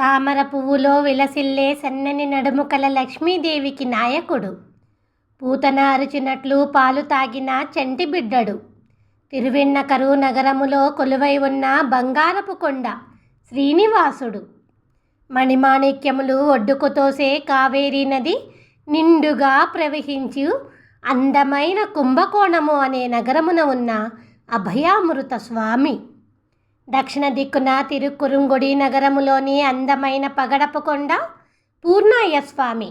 తామర పువ్వులో విలసిల్లే సన్నని నడుము కల లక్ష్మీదేవికి నాయకుడు. పూతన అరుచినట్లు పాలు తాగిన చంటి బిడ్డడు. తిరువెన్నకరు నగరములో కొలువై ఉన్న బంగారపు కొండ శ్రీనివాసుడు. మణిమాణిక్యములు ఒడ్డుకు తోసే కావేరీ నది నిండుగా ప్రవహించు అందమైన కుంభకోణము అనే నగరమున ఉన్న అభయామృత స్వామి. దక్షిణ దిక్కున తిరుక్కురుంగుడి నగరములోని అందమైన పగడపు కొండ పూర్ణయ్య స్వామి.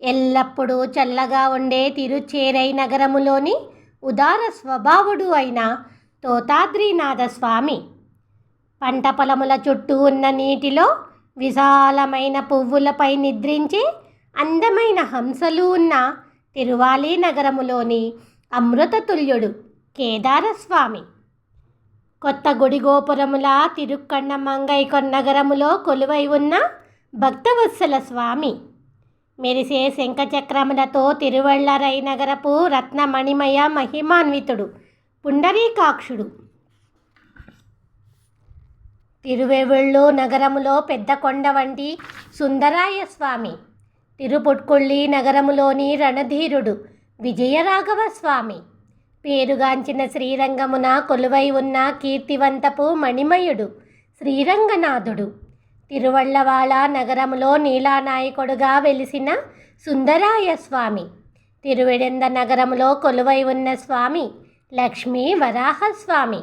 ఎల్లప్పుడూ చల్లగా ఉండే తిరుచేరై నగరములోని ఉదార స్వభావుడు అయిన తోతాద్రీనాథ స్వామి. పంట పొలముల చుట్టూ ఉన్న నీటిలో విశాలమైన పువ్వులపై నిద్రించే అందమైన హంసలు ఉన్న తిరువాలి నగరములోని అమృతతుల్యుడు కేదారస్వామి. కొత్త గుడి గోపురముల తిరుక్కన్న మంగైకొన్ నగరములో కొలువై ఉన్న భక్తవత్సల స్వామి. మెరిసే శంఖచక్రములతో తిరువళ్ళరై నగరపు రత్నమణిమయ మహిమాన్వితుడు పుండరీకాక్షుడు. తిరువెవుళ్ళు నగరములో పెద్ద కొండ వంటి సుందరాయ స్వామి. తిరుపుట్కుళ్ళి నగరములోని రణధీరుడు విజయరాఘవ స్వామి. పేరుగాంచిన శ్రీరంగమున కొలువై ఉన్న కీర్తివంతపు మణిమయుడు శ్రీరంగనాథుడు. తిరువళ్ళవాళ నగరములో నీలానాయకుడుగా వెలిసిన సుందరాయ స్వామి. తిరువెడంద నగరములో కొలువై ఉన్న స్వామి లక్ష్మీ వరాహస్వామి.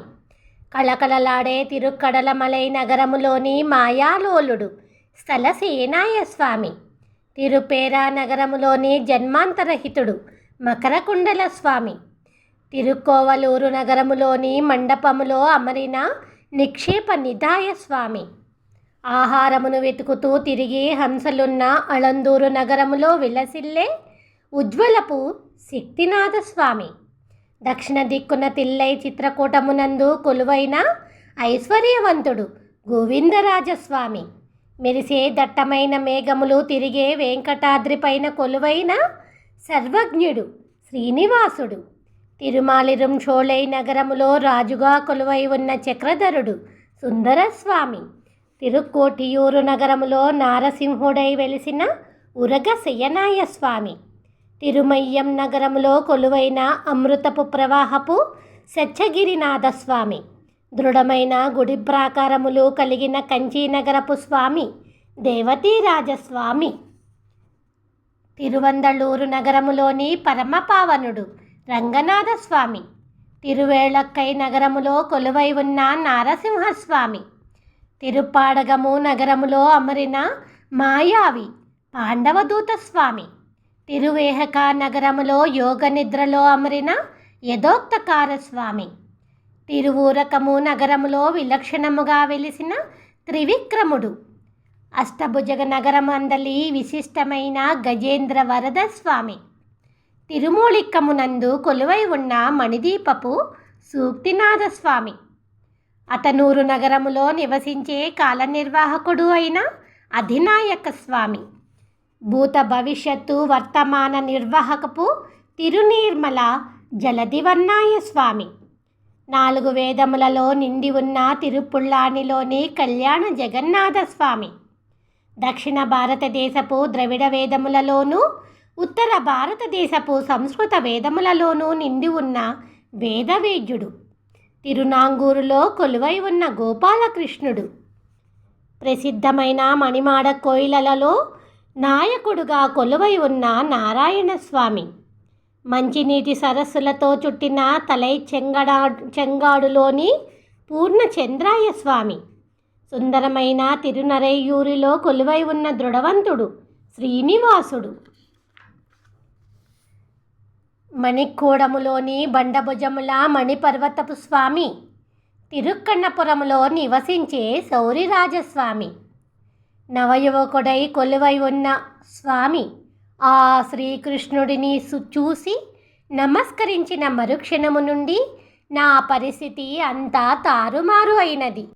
కళకళలాడే తిరుక్కడలమలై నగరములోని మాయాలోలుడు స్థలసేనాయ స్వామి. తిరుపేరా నగరములోని జన్మాంతరహితుడు మకరకుండల స్వామి. తిరుక్కోవలూరు నగరములోని మండపములో అమరిన నిక్షేప నిధాయ స్వామి. ఆహారమును వెతుకుతూ తిరిగి హంసలున్న అళందూరు నగరములో విలసిల్లే ఉజ్వలపు శక్తినాథ స్వామి. దక్షిణ దిక్కున తిల్లై చిత్రకూటమునందు కొలువైన ఐశ్వర్యవంతుడు గోవిందరాజస్వామి. మెరిసే దట్టమైన మేఘములు తిరిగే వెంకటాద్రిపైన కొలువైన సర్వజ్ఞుడు శ్రీనివాసుడు. తిరుమాలిరుం షోళై నగరములో రాజుగా కొలువై ఉన్న చక్రధరుడు సుందరస్వామి. తిరుక్కోటియూరు నగరములో నారసింహుడై వెలిసిన ఉరగ శయనాయ స్వామి. తిరుమయ్యం నగరములో కొలువైన అమృతపు ప్రవాహపు సత్యగిరినాథ స్వామి. దృఢమైన గుడి ప్రాకారములు కలిగిన కంచీనగరపు స్వామి దేవతీరాజస్వామి. తిరువందళూరు నగరములోని పరమపావనుడు రంగనాథ స్వామి. తిరువేళక్కై నగరములో కొలువై ఉన్న నారసింహస్వామి. తిరుప్పాడగము నగరములో అమరిన మాయావి పాండవదూత స్వామి. తిరువేహక నగరములో యోగ నిద్రలో అమరిన యథోక్తకార స్వామి. తిరువూరకము నగరములో విలక్షణముగా వెలిసిన త్రివిక్రముడు. అష్టభుజగ నగరమందలి విశిష్టమైన గజేంద్ర వరద స్వామి. తిరుమూలిక్కమునందు కొలువై ఉన్న మణిదీపపు సూక్తినాథ స్వామి. అతనూరు నగరములో నివసించే కాలనిర్వాహకుడు అయిన అధినాయక స్వామి. భూత భవిష్యత్తు వర్తమాన నిర్వాహకపు తిరునీర్మల జలదివర్ణాయ స్వామి. 4 వేదములలో నిండి ఉన్న తిరుపుళ్ళానిలోని కళ్యాణ జగన్నాథ స్వామి. దక్షిణ భారతదేశపు ద్రవిడ వేదములలోనూ ఉత్తర భారతదేశపు సంస్కృత వేదములలోనూ నిండి ఉన్న వేదవేద్యుడు. తిరునాంగూరులో కొలువై ఉన్న గోపాలకృష్ణుడు. ప్రసిద్ధమైన మణిమాడ కోయిలలో నాయకుడుగా కొలువై ఉన్న నారాయణ స్వామి. మంచినీటి సరస్సులతో చుట్టిన తలై చెంగాడులోని పూర్ణచంద్రాయ స్వామి. సుందరమైన తిరునరైయూరిలో కొలువై ఉన్న దృఢవంతుడు శ్రీనివాసుడు. మణిక్కూడములోని బండభుజముల మణిపర్వతపు స్వామి. తిరుక్కన్నపురములో నివసించే శౌరిరాజస్వామి. నవయువకుడై కొలువై ఉన్న స్వామి. ఆ శ్రీకృష్ణుడిని చూసి నమస్కరించిన మరుక్షణము నుండి నా పరిస్థితి అంతా తారుమారు అయినది.